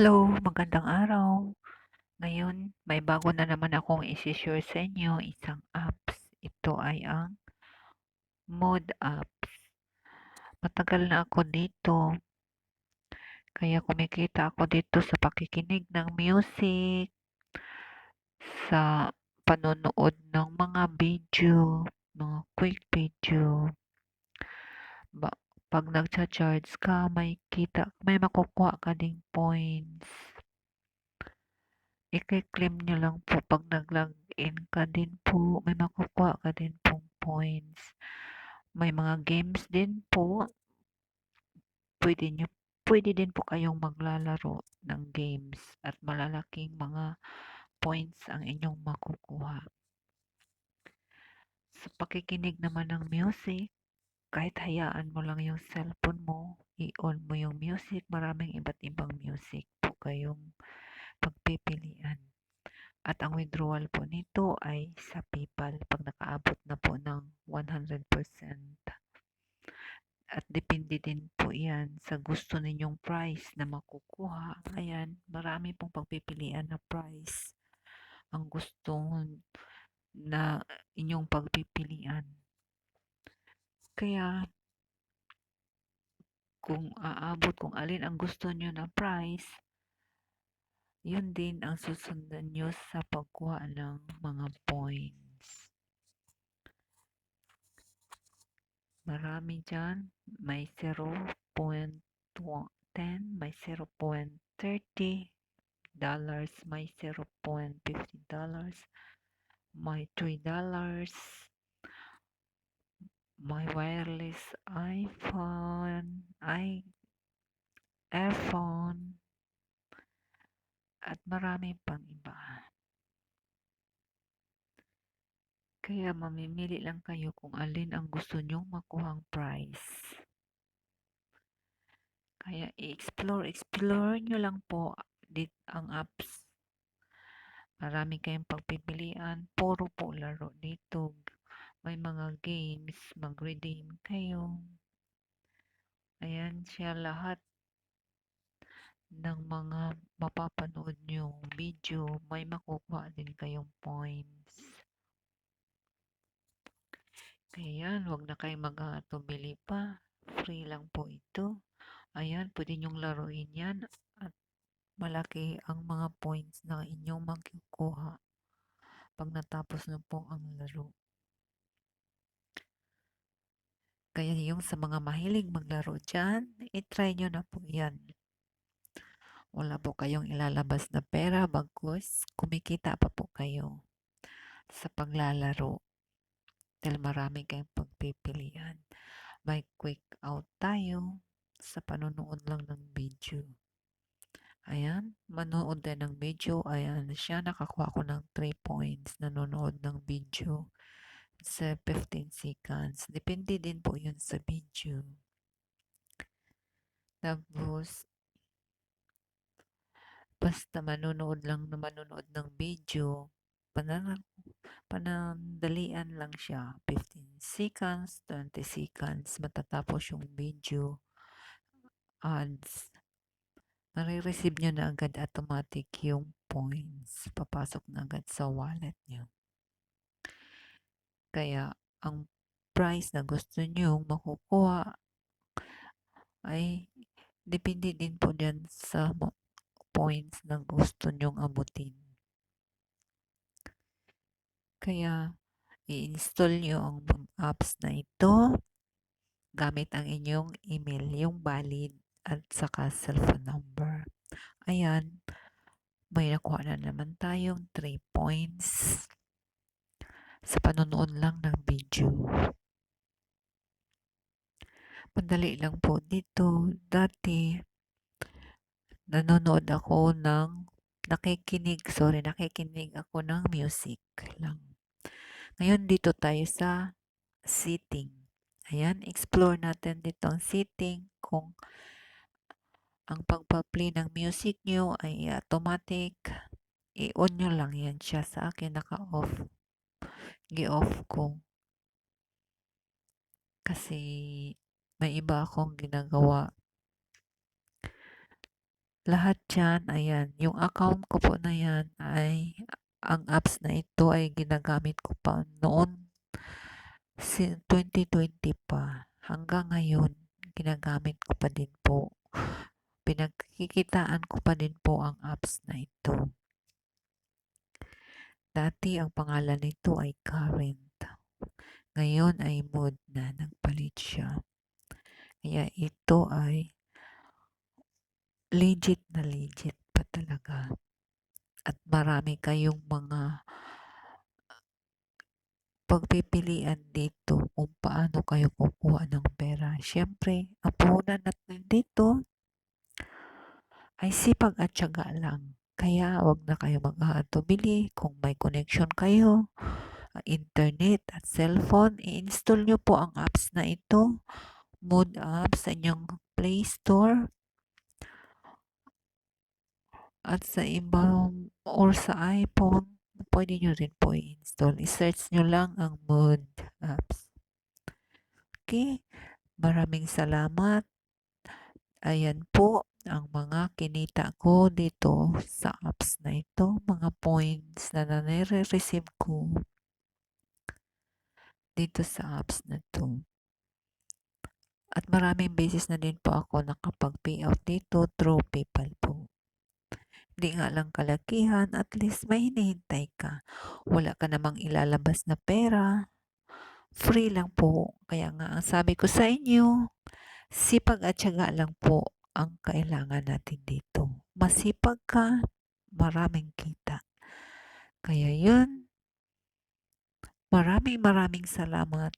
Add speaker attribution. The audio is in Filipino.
Speaker 1: Hello, magandang araw. Ngayon, may bago na naman akong isi-share sa inyo, isang apps. Ito ay ang Mood Apps. Matagal na ako dito, kaya kumikita ako dito sa pakikinig ng music, sa panonood ng mga video, mga quick video. Ba pag nagcha-charge ka, may makukuha ka ding points. I-claim nyo lang po pag nag-login ka din po, may makukuha ka din pong points. May mga games din po, pwede nyo, pwede din po kayong maglalaro ng games at malalaking mga points ang inyong makukuha. Sa pakikinig naman ng music, kahit hayaan mo lang yung cellphone mo, i-on mo yung music, maraming iba't ibang music po kayong pagpipilian. At ang withdrawal po nito ay sa PayPal pag nakaabot na po ng 100%. At depende din po yan sa gusto ninyong price na makukuha. Ayan, marami pong pagpipilian na price ang gusto na inyong pagpipilian. Kaya kung alin ang gusto nyo na price, yun din ang susundan nyo sa pagkuha ng mga points. Marami dyan. May 0.10, may 0.30 dollars, may 0.50 dollars, may $3, may wireless earphone, at marami pang iba. Kaya mamimili lang kayo kung alin ang gusto nyong makuhang price. Kaya explore nyo lang po ang apps. Marami kayong pagpipilian, puro po laro dito. May mga games, mag-redeem kayo. Ayan siya lahat ng mga mapapanood nyong video, may makukuha din kayong points. Kaya yan, huwag na kayong mag-atubili pa. Free lang po ito. Ayan, pwede nyong laruin yan at malaki ang mga points na inyong makukuha pag natapos na po ang laro. Kaya yung sa mga mahilig maglaro dyan, itry nyo na po yan. Wala po kayong ilalabas na pera, bagkus kumikita pa po kayo sa paglalaro. Dahil marami kayong pagpipilian. May quick out tayo sa panonood lang ng video. Ayan, manood din ng video. Ayan siya, nakakuha ko ng 3 points. Nanonood ng video sa 15 seconds. Depende din po yun sa video. Tapos, basta manonood ng video, panandalian lang siya. 15 seconds, 20 seconds, matatapos yung video. Ads. Marireceive nyo na agad automatic yung points. Papasok na agad sa wallet nyo. Kaya, ang price na gusto nyo makukuha ay depende din po dyan sa points na gusto nyong abutin. Kaya, i-install nyo ang apps na ito gamit ang inyong email, yung valid at saka cellphone number. Ayan, may nakuha na naman tayong 3 points sa panonood lang ng video. Madali lang po dito. Dati, nakikinig ako ng music lang. Ngayon, dito tayo sa setting. Ayan, explore natin dito ang setting kung ang pagpa-play ng music nyo ay automatic. I-on nyo lang yan siya. Sa akin, naka-off. Gi-off ko. Kasi may iba akong ginagawa. Lahat yan, ayan, yung account ko po na yan ay ang apps na ito ay ginagamit ko pa noon 2020 pa. Hanggang ngayon, ginagamit ko pa din po. Pinagkikitaan ko pa din po ang apps na ito. Dati ang pangalan nito ay Current. Ngayon ay Mood na, nagpalit siya. Kaya ito ay legit pa talaga. At marami kayong mga pagpipilian dito kung paano kayo kukuha ng pera. Siyempre, ang puhunan natin dito ay sipag at tiyaga lang. Kaya wag na kayo mag-aatubili kung may connection kayo, internet at cellphone, i-install nyo po ang apps na ito, Mood apps sa inyong Play Store at sa ibang or sa iPhone, pwede nyo rin po i-install. I-search nyo lang ang Mood apps. Okay, maraming salamat. Ayan po ang mga kinita ko dito sa apps na ito, mga points na nare-receive ko dito sa apps na to. At maraming beses na din po ako nakapag-payout dito through PayPal po. Hindi nga lang kalakihan, at least may hinihintay ka. Wala ka namang ilalabas na pera. Free lang po. Kaya nga ang sabi ko sa inyo, sipag at tiyaga lang po ang kailangan natin dito. Masipag ka, maraming kita. Kaya yun, maraming salamat